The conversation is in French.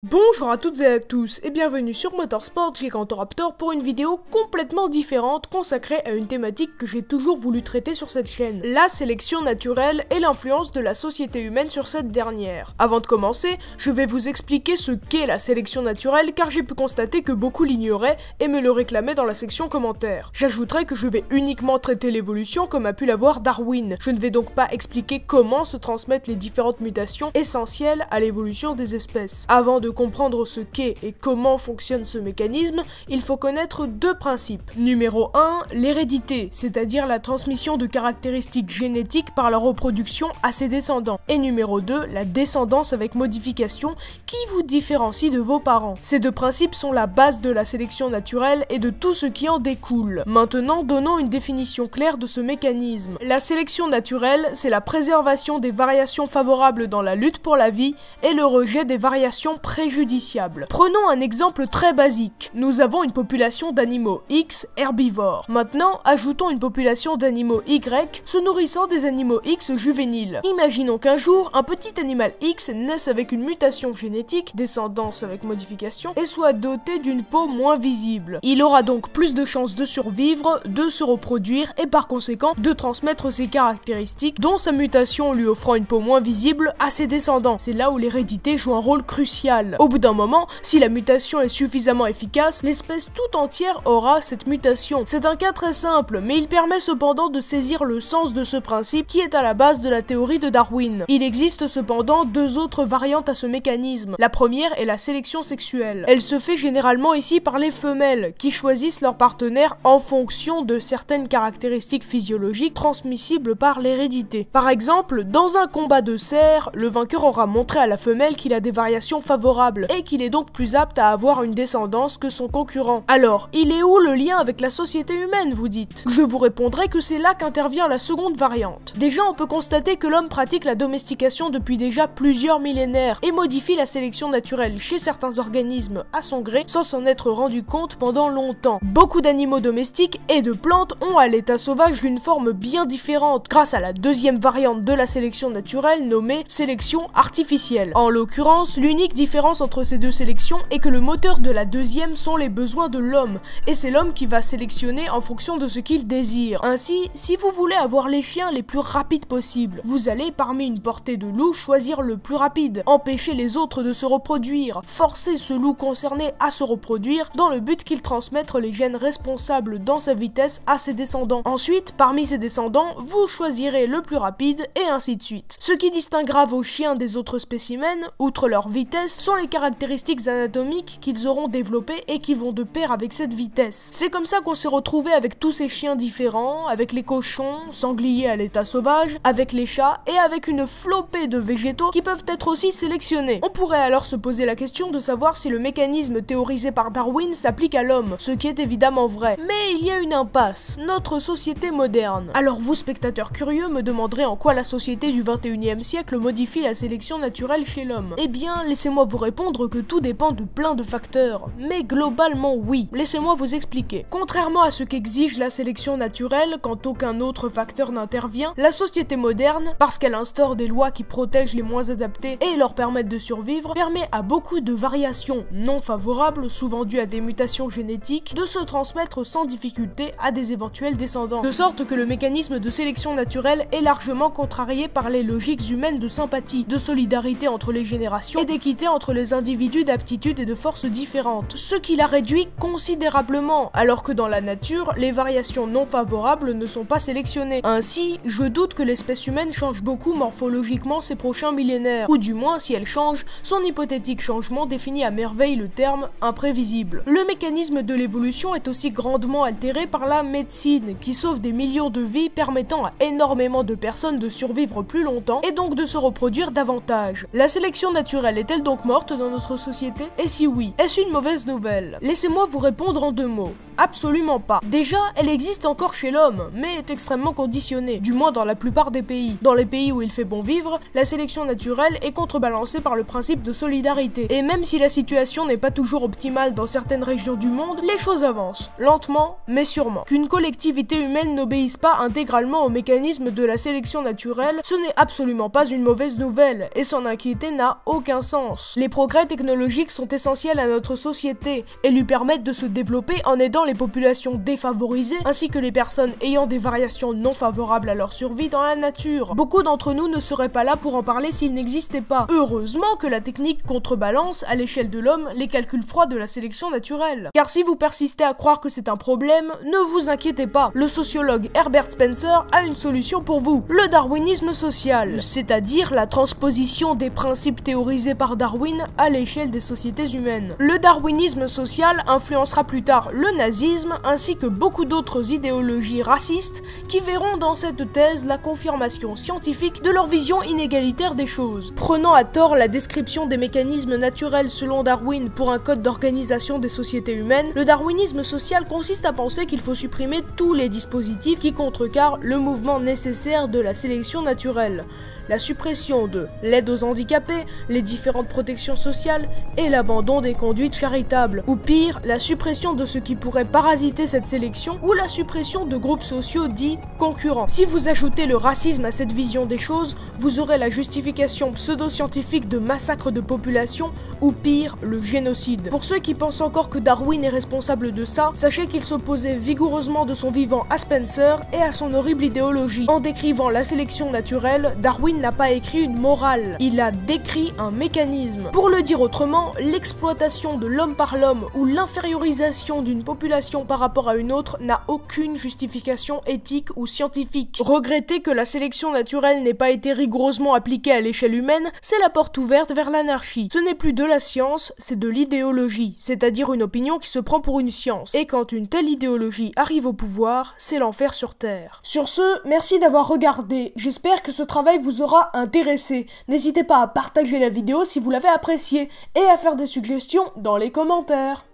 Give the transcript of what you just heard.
Bonjour à toutes et à tous et bienvenue sur Motorsport Gigantoraptor pour une vidéo complètement différente consacrée à une thématique que j'ai toujours voulu traiter sur cette chaîne, la sélection naturelle et l'influence de la société humaine sur cette dernière. Avant de commencer, je vais vous expliquer ce qu'est la sélection naturelle car j'ai pu constater que beaucoup l'ignoraient et me le réclamaient dans la section commentaires. J'ajouterai que je vais uniquement traiter l'évolution comme a pu l'avoir Darwin. Je ne vais donc pas expliquer comment se transmettent les différentes mutations essentielles à l'évolution des espèces. Avant de comprendre ce qu'est et comment fonctionne ce mécanisme, il faut connaître deux principes. Numéro 1, l'hérédité, c'est-à-dire la transmission de caractéristiques génétiques par la reproduction à ses descendants. Et numéro 2, la descendance avec modification qui vous différencie de vos parents. Ces deux principes sont la base de la sélection naturelle et de tout ce qui en découle. Maintenant, donnons une définition claire de ce mécanisme. La sélection naturelle, c'est la préservation des variations favorables dans la lutte pour la vie et le rejet des variations préjudiciables. Prenons un exemple très basique. Nous avons une population d'animaux X herbivores. Maintenant, ajoutons une population d'animaux Y se nourrissant des animaux X juvéniles. Imaginons qu'un jour, un petit animal X naisse avec une mutation génétique, descendance avec modification, et soit doté d'une peau moins visible. Il aura donc plus de chances de survivre, de se reproduire et par conséquent de transmettre ses caractéristiques, dont sa mutation lui offrant une peau moins visible, à ses descendants. C'est là où l'hérédité joue un rôle crucial. Au bout d'un moment, si la mutation est suffisamment efficace, l'espèce tout entière aura cette mutation. C'est un cas très simple, mais il permet cependant de saisir le sens de ce principe qui est à la base de la théorie de Darwin. Il existe cependant deux autres variantes à ce mécanisme. La première est la sélection sexuelle. Elle se fait généralement ici par les femelles, qui choisissent leur partenaire en fonction de certaines caractéristiques physiologiques transmissibles par l'hérédité. Par exemple, dans un combat de cerfs, le vainqueur aura montré à la femelle qu'il a des variations favorables et qu'il est donc plus apte à avoir une descendance que son concurrent. Alors, il est où le lien avec la société humaine, vous dites? Je vous répondrai que c'est là qu'intervient la seconde variante. Déjà, on peut constater que l'homme pratique la domestication depuis déjà plusieurs millénaires et modifie la sélection naturelle chez certains organismes à son gré sans s'en être rendu compte pendant longtemps. Beaucoup d'animaux domestiques et de plantes ont à l'état sauvage une forme bien différente grâce à la deuxième variante de la sélection naturelle nommée sélection artificielle. En l'occurrence, l'unique différence entre ces deux sélections est que le moteur de la deuxième sont les besoins de l'homme, et c'est l'homme qui va sélectionner en fonction de ce qu'il désire. Ainsi, si vous voulez avoir les chiens les plus rapides possibles, vous allez parmi une portée de loups choisir le plus rapide, empêcher les autres de se reproduire, forcer ce loup concerné à se reproduire dans le but qu'il transmette les gènes responsables dans sa vitesse à ses descendants. Ensuite, parmi ses descendants, vous choisirez le plus rapide et ainsi de suite. Ce qui distinguera vos chiens des autres spécimens, outre leur vitesse, sont les caractéristiques anatomiques qu'ils auront développées et qui vont de pair avec cette vitesse. C'est comme ça qu'on s'est retrouvé avec tous ces chiens différents, avec les cochons, sangliers à l'état sauvage, avec les chats et avec une flopée de végétaux qui peuvent être aussi sélectionnés. On pourrait alors se poser la question de savoir si le mécanisme théorisé par Darwin s'applique à l'homme, ce qui est évidemment vrai. Mais il y a une impasse, notre société moderne. Alors vous, spectateurs curieux, me demanderez en quoi la société du 21e siècle modifie la sélection naturelle chez l'homme. Eh bien, laissez-moi vous répondre que tout dépend de plein de facteurs, mais globalement oui. Laissez-moi vous expliquer. Contrairement à ce qu'exige la sélection naturelle, quand aucun autre facteur n'intervient, la société moderne, parce qu'elle instaure des lois qui protègent les moins adaptés et leur permettent de survivre, permet à beaucoup de variations non favorables, souvent dues à des mutations génétiques, de se transmettre sans difficulté à des éventuels descendants. De sorte que le mécanisme de sélection naturelle est largement contrarié par les logiques humaines de sympathie, de solidarité entre les générations et d'équité entre les individus d'aptitudes et de forces différentes, ce qui la réduit considérablement, alors que dans la nature, les variations non favorables ne sont pas sélectionnées. Ainsi, je doute que l'espèce humaine change beaucoup morphologiquement ces prochains millénaires, ou du moins si elle change, son hypothétique changement définit à merveille le terme imprévisible. Le mécanisme de l'évolution est aussi grandement altéré par la médecine, qui sauve des millions de vies permettant à énormément de personnes de survivre plus longtemps et donc de se reproduire davantage. La sélection naturelle est-elle donc morte dans notre société? Et si oui, est-ce une mauvaise nouvelle? Laissez-moi vous répondre en deux mots. Absolument pas. Déjà, elle existe encore chez l'homme, mais est extrêmement conditionnée, du moins dans la plupart des pays. Dans les pays où il fait bon vivre, la sélection naturelle est contrebalancée par le principe de solidarité. Et même si la situation n'est pas toujours optimale dans certaines régions du monde, les choses avancent, lentement mais sûrement. Qu'une collectivité humaine n'obéisse pas intégralement au mécanisme de la sélection naturelle, ce n'est absolument pas une mauvaise nouvelle, et s'en inquiéter n'a aucun sens. Les progrès technologiques sont essentiels à notre société, et lui permettent de se développer en aidant les populations défavorisées, ainsi que les personnes ayant des variations non favorables à leur survie dans la nature. Beaucoup d'entre nous ne seraient pas là pour en parler s'il n'existait pas. Heureusement que la technique contrebalance, à l'échelle de l'homme, les calculs froids de la sélection naturelle. Car si vous persistez à croire que c'est un problème, ne vous inquiétez pas, le sociologue Herbert Spencer a une solution pour vous, le darwinisme social, c'est-à-dire la transposition des principes théorisés par Darwin à l'échelle des sociétés humaines. Le darwinisme social influencera plus tard le nazisme ainsi que beaucoup d'autres idéologies racistes qui verront dans cette thèse la confirmation scientifique de leur vision inégalitaire des choses. Prenant à tort la description des mécanismes naturels selon Darwin pour un code d'organisation des sociétés humaines, le darwinisme social consiste à penser qu'il faut supprimer tous les dispositifs qui contrecarrent le mouvement nécessaire de la sélection naturelle. La suppression de l'aide aux handicapés, les différentes protections sociales et l'abandon des conduites charitables. Ou pire, la suppression de ce qui pourrait parasiter cette sélection ou la suppression de groupes sociaux dits concurrents. Si vous ajoutez le racisme à cette vision des choses, vous aurez la justification pseudo-scientifique de massacres de population ou pire, le génocide. Pour ceux qui pensent encore que Darwin est responsable de ça, sachez qu'il s'opposait vigoureusement de son vivant à Spencer et à son horrible idéologie. En décrivant la sélection naturelle, Darwin n'a pas écrit une morale, il a décrit un mécanisme. Pour le dire autrement, l'exploitation de l'homme par l'homme ou l'infériorisation d'une population par rapport à une autre n'a aucune justification éthique ou scientifique. Regretter que la sélection naturelle n'ait pas été rigoureusement appliquée à l'échelle humaine, c'est la porte ouverte vers l'anarchie. Ce n'est plus de la science, c'est de l'idéologie, c'est-à-dire une opinion qui se prend pour une science. Et quand une telle idéologie arrive au pouvoir, c'est l'enfer sur Terre. Sur ce, merci d'avoir regardé, j'espère que ce travail vous aura intéressé. N'hésitez pas à partager la vidéo si vous l'avez appréciée et à faire des suggestions dans les commentaires.